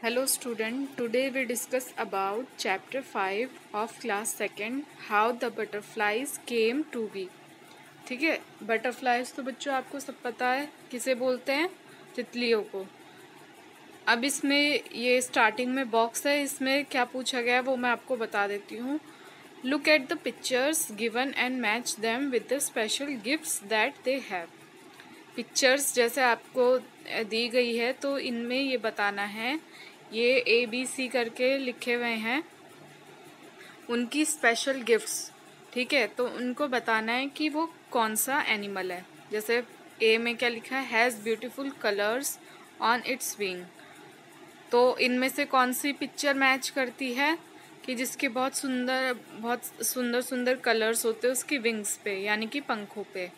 Hello student, today we discuss about chapter 5 of class 2nd how the butterflies came to be। ठीक है, butterflies तो बच्चों आपको सब पता है किसे बोलते हैं, तितलियों को। अब इसमें ये स्टार्टिंग में बॉक्स है, इसमें क्या पूछा गया है वो मैं आपको बता देती हूँ। Look at the pictures given and match them with the special gifts that they have. Pictures जैसे आपको दी गई है तो इनमें ये बताना है, ये ABC करके लिखे हुए हैं, उनकी स्पेशल गिफ्ट्स। ठीक है, तो उनको बताना है कि वो कौन सा एनिमल है। जैसे ए में क्या लिखा है, has beautiful colours on it's wing. तो इनमें से कौन सी पिक्चर मैच करती है कि जिसके बहुत सुंदर सुंदर कलर्स होते हैं उसकी विंग्स पे, यानी कि पंखों पे।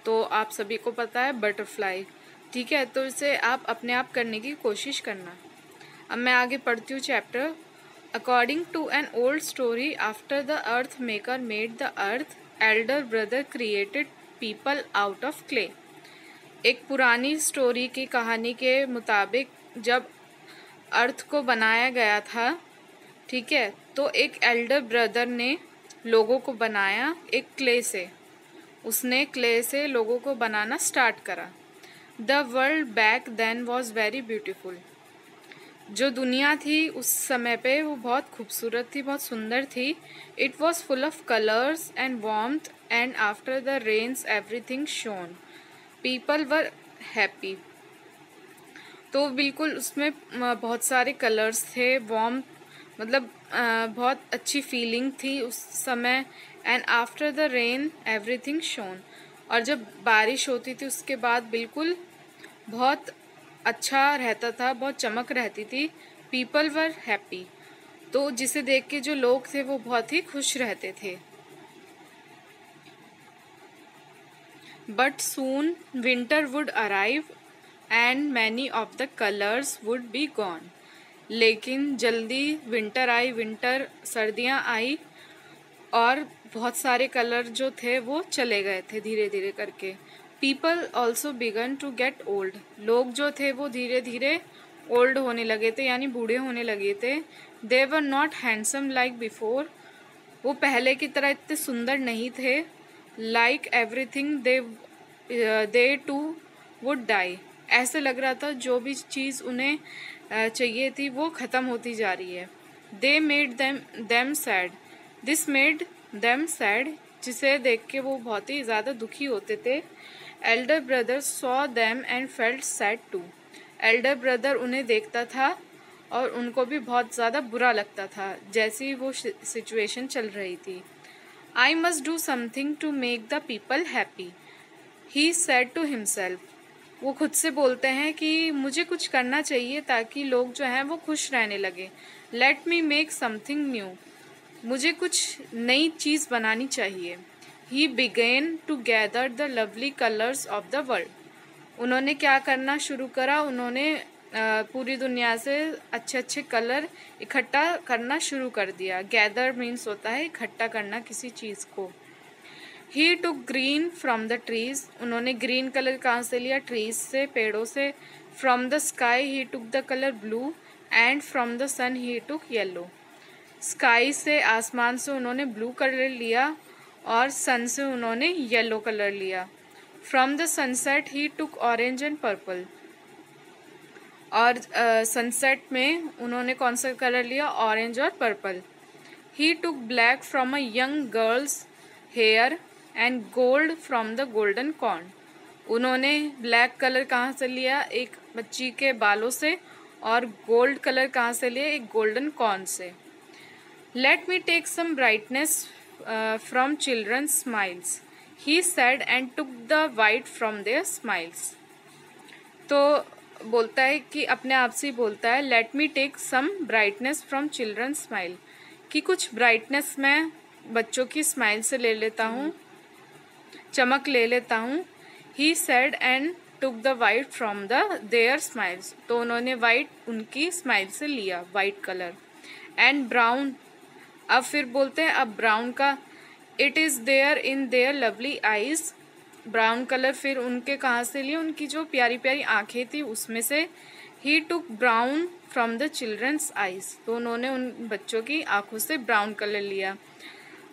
तो आप सभी को पता है बटरफ्लाई। ठीक है, तो इसे आप अपने आप करने की कोशिश करना। अब मैं आगे पढ़ती हूँ chapter. According to an old story, after the earth maker made the earth, elder brother created people out of clay. एक पुरानी स्टोरी की कहानी के मुताबिक जब अर्थ को बनाया गया था, ठीक है, तो एक एल्डर ब्रदर ने लोगों को बनाया एक क्ले से। उसने क्ले से लोगों को बनाना स्टार्ट करा। The world back then was very beautiful. जो दुनिया थी उस समय पे वो बहुत खूबसूरत थी, बहुत सुंदर थी। It was full of colours and warmth and after the rains everything shone. People were happy. तो बिल्कुल उसमें बहुत सारे कलर्स थे, वार्म मतलब बहुत अच्छी फीलिंग थी उस समय। And after the rain everything shown. और जब बारिश होती थी उसके बाद बिल्कुल बहुत अच्छा रहता था, बहुत चमक रहती थी। People were happy. तो जिसे देख के जो लोग थे वो बहुत ही खुश रहते थे। But soon winter would arrive and many of the colours would be gone. लेकिन जल्दी विंटर आई, सर्दियाँ आई और बहुत सारे कलर जो थे वो चले गए थे धीरे धीरे करके। People also began to get old. लोग जो थे वो धीरे धीरे ओल्ड होने लगे थे, यानी बूढ़े होने लगे थे। They were not handsome like before. वो पहले की तरह इतने सुंदर नहीं थे। Like everything they too would die. ऐसे लग रहा था जो भी चीज़ उन्हें चाहिए थी वो ख़त्म होती जा रही है। They made them sad. This made them sad, जिसे देख के वो बहुत ही ज़्यादा दुखी होते थे। Elder brother saw them and felt sad too. Elder brother उन्हें देखता था और उनको भी बहुत ज़्यादा बुरा लगता था जैसी वो सिचुएशन चल रही थी। I must do something to make the people happy, he said to himself. वो खुद से बोलते हैं कि मुझे कुछ करना चाहिए ताकि लोग जो हैं वो खुश रहने लगे। Let me make something new. मुझे कुछ नई चीज़ बनानी चाहिए। He began to gather the lovely colours of the world. उन्होंने क्या करना शुरू करा, उन्होंने पूरी दुनिया से अच्छे अच्छे कलर इकट्ठा करना शुरू कर दिया। गैदर मीन्स होता है इकट्ठा करना किसी चीज़ को। He took green from the trees. उन्होंने ग्रीन कलर कहाँ से लिया, ट्रीज से, पेड़ों से। From the sky he took the colour blue and from the sun he took yellow. Sky से, आसमान से उन्होंने ब्लू कलर लिया और सन से उन्होंने येलो कलर लिया। From the sunset he took orange and purple. और सनसेट में उन्होंने कौन सा कलर लिया, ऑरेंज और purple. He took black from a young girl's hair and gold from the golden corn. उन्होंने ब्लैक कलर कहाँ से लिया, एक बच्ची के बालों से, और गोल्ड कलर कहाँ से लिया, एक गोल्डन कॉर्न से। Let me take some brightness from children's smiles, he said and took the white from their smiles. तो बोलता है कि अपने आप से ही बोलता है, let me take some brightness from children's smile, कि कुछ ब्राइटनेस मैं बच्चों की स्माइल से ले लेता हूँ, चमक ले लेता हूँ। He said and took the white from the their smiles. तो उन्होंने वाइट उनकी स्माइल से लिया, वाइट कलर। एंड ब्राउन, अब फिर बोलते हैं अब ब्राउन का, it is there in their lovely eyes. Brown colour फिर उनके कहाँ से लिए, उनकी जो प्यारी प्यारी आंखें थी उसमें से। He took brown from the children's eyes, तो उन्होंने उन बच्चों की आंखों से ब्राउन कलर लिया.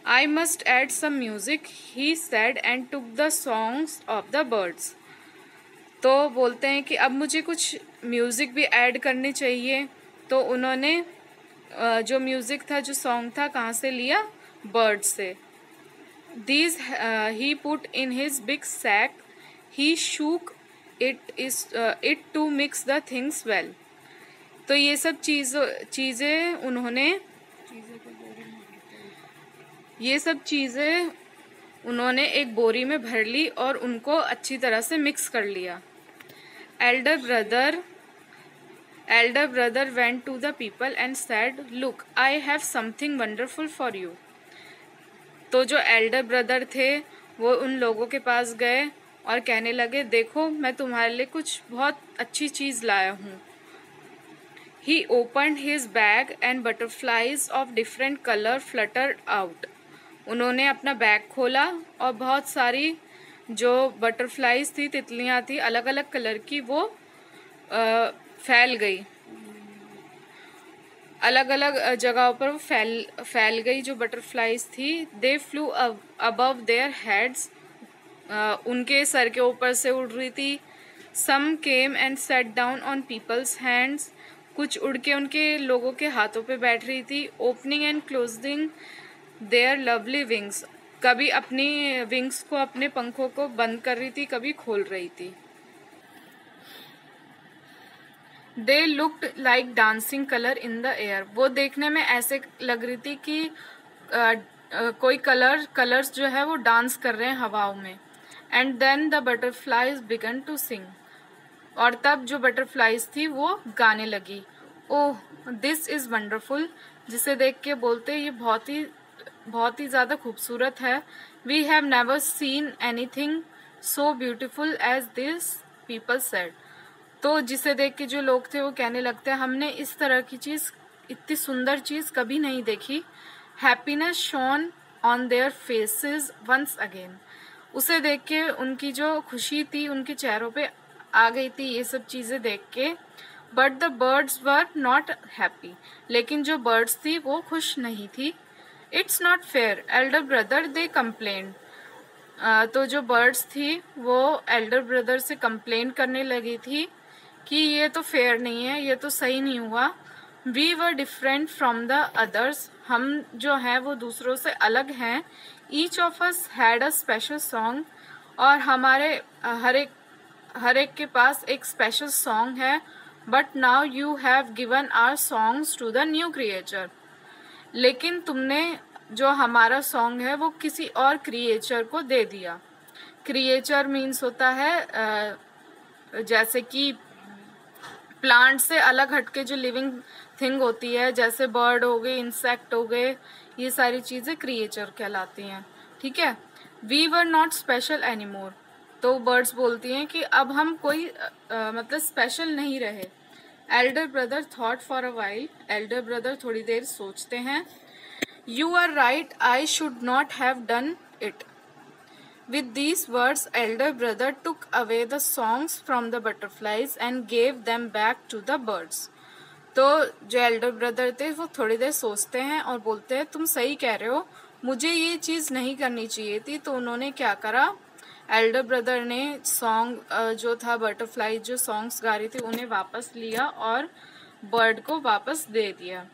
I must add some music he said and took the songs of the birds. तो बोलते हैं कि अब मुझे कुछ म्यूज़िक भी ऐड करनी चाहिए. तो उन्होंने जो म्यूज़िक था, जो सॉन्ग था, कहाँ से लिया? बर्ड से. These he put in his big sack, he shook it to mix the things well. तो ये सब चीज़ें उन्होंने एक बोरी में भर ली और उनको अच्छी तरह से मिक्स कर लिया. Elder brother went to the people and said, look I have something wonderful for you. तो जो एल्डर ब्रदर थे वो उन लोगों के पास गए और कहने लगे, देखो मैं तुम्हारे लिए कुछ बहुत अच्छी चीज़ लाया हूँ. He opened his bag and butterflies of different colour fluttered out. उन्होंने अपना बैग खोला और बहुत सारी जो बटरफ्लाइज थी, तितलियाँ थी, अलग अलग कलर की, वो फैल गई. अलग अलग जगहों पर वो फैल गई जो बटरफ्लाइज थी. They flew above their heads, उनके सर के ऊपर से उड़ रही थी. Some came and sat down on people's hands, कुछ उड़ के उनके लोगों के हाथों पे बैठ रही थी. Opening and closing their lovely wings, कभी अपनी विंग्स को, अपने पंखों को बंद कर रही थी, कभी खोल रही थी. They looked like dancing colour in the air, वो देखने में ऐसे लग रही थी कि कोई कलर्स जो है वो डांस कर रहे हैं हवाओं में. And then the butterflies began to sing, और तब जो बटरफ्लाइज थी वो गाने लगी. ओह दिस इज वंडरफुल, जिसे देख के बोलते ये बहुत ही ज़्यादा खूबसूरत है. We have never seen anything so beautiful as this, people said. तो जिसे देख के जो लोग थे वो कहने लगते हैं, हमने इस तरह की चीज़, इतनी सुंदर चीज़ कभी नहीं देखी. Happiness shone on their faces once again, उसे देख के उनकी जो खुशी थी उनके चेहरों पे आ गई थी ये सब चीज़ें देख के. But the birds were not happy, लेकिन जो बर्ड्स थी वो खुश नहीं थी. It's not fair Elder brother, they complain. तो जो बर्ड्स थी वो एल्डर ब्रदर से कंप्लेन करने लगी थी कि ये तो फेयर नहीं है, ये तो सही नहीं हुआ. We were different from the others, हम जो हैं वो दूसरों से अलग हैं. Each of us had a special song, और हमारे हर एक के पास एक स्पेशल सॉन्ग है. But now you have given our songs to the new creature, लेकिन तुमने जो हमारा सॉन्ग है वो किसी और क्रिएचर को दे दिया. क्रिएचर मीन्स होता है जैसे कि प्लांट से अलग हटके जो लिविंग थिंग होती है, जैसे बर्ड हो गए, इंसेक्ट हो गए, ये सारी चीज़ें क्रिएचर कहलाती हैं. ठीक है. We were not special anymore, तो बर्ड्स बोलती हैं कि अब हम कोई मतलब स्पेशल नहीं रहे. Elder brother thought for a while, elder brother थोड़ी देर सोचते हैं. You are right, I should not have done it. With these words, elder brother took away the songs from the butterflies and gave them back to the birds. तो जो Elder brother थे वो थोड़ी देर सोचते हैं और बोलते हैं, तुम सही कह रहे हो, मुझे ये चीज़ नहीं करनी चाहिए थी. तो उन्होंने क्या करा, एल्डर ब्रदर ने सॉन्ग जो था, बटरफ्लाई जो सॉन्ग्स गा रही थी, उन्हें वापस लिया और बर्ड को वापस दे दिया.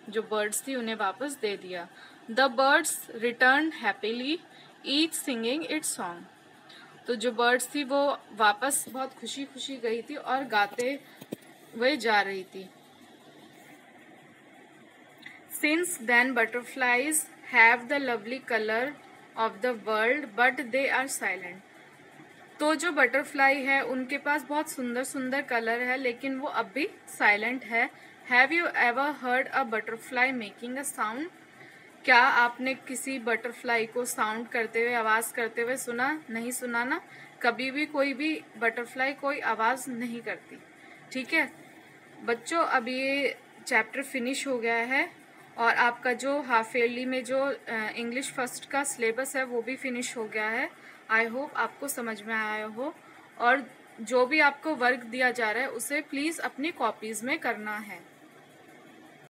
जो बर्ड्स थी उन्हें वापस दे दिया. The birds return happily, each singing it's song. तो जो बर्ड्स थी वो वापस बहुत खुशी खुशी गई थी और गाते हुए जा रही थी. Since then butterflies have the lovely colour of the world but they are silent. तो जो बटरफ्लाई है उनके पास बहुत सुंदर सुंदर कलर है, लेकिन वो अब भी साइलेंट है. Have you ever heard a butterfly making a sound, क्या आपने किसी बटरफ्लाई को साउंड करते हुए, आवाज़ करते हुए सुना? नहीं सुना ना. कभी भी कोई भी बटरफ्लाई कोई आवाज़ नहीं करती. ठीक है बच्चों, अब ये चैप्टर फिनिश हो गया है और आपका जो हाफ ईयरली में जो इंग्लिश फर्स्ट का सिलेबस है वो भी फिनिश हो गया है. आई होप आपको समझ में आया हो. और जो भी आपको वर्क दिया जा रहा है उसे प्लीज़ अपनी कॉपीज़ में करना है।